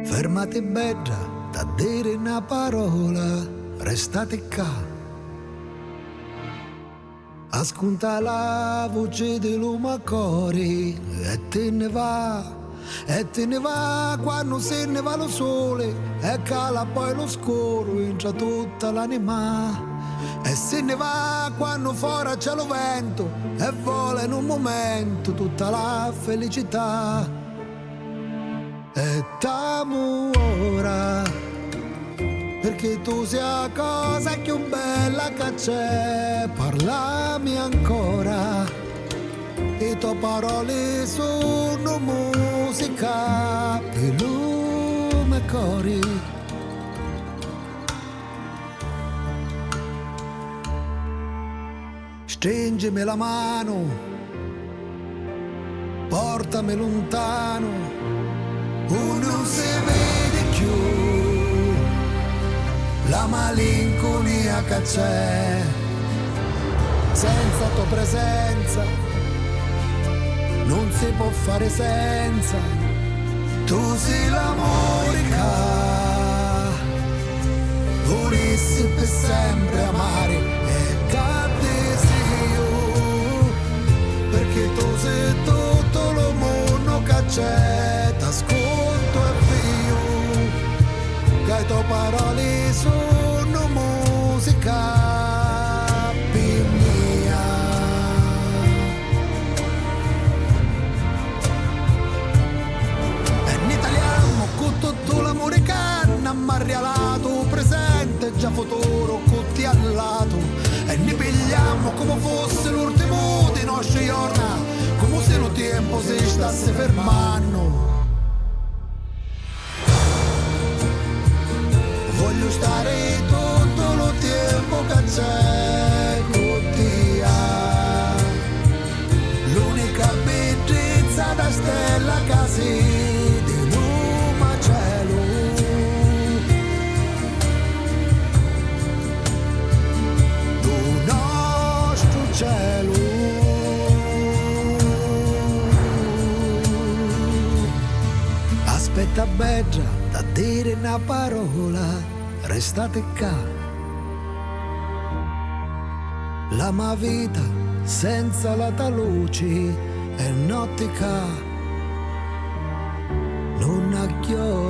Fermate bella da dire una parola, restate qua. Ascolta la voce dell'umacore e te ne va quando se ne va lo sole e cala poi lo scuro entra tutta l'anima e se ne va quando fuori c'è lo vento e vola in un momento tutta la felicità e t'amo ora perché tu sia cosa più bella che c'è, parlami ancora, le tue parole sono musica, pelume e cori. Stringimi la mano, portami lontano, non si vede più. La malinconia che c'è, senza tua presenza, non si può fare senza. Tu sei l'amore che vorresti per sempre amare e che sei io, perché tu sei tutto lo mondo che c'è, t'ascolto e io. Che le tue parole sono musica mia. E ne italiano con tutto l'amore che hanno regalato, presente già futuro con ti al lato. E ne pigliamo come fosse l'ultimo dei nostri giorni, come se il tempo si stasse fermando. Voglio stare tutto il tempo che c'è con te. L'unica bellezza da stella che sei di lume cielo. Il nostro cielo. Aspetta bella da dire una parola, restate qua. La mia vita senza la tua luce è notte che non ha chiaro.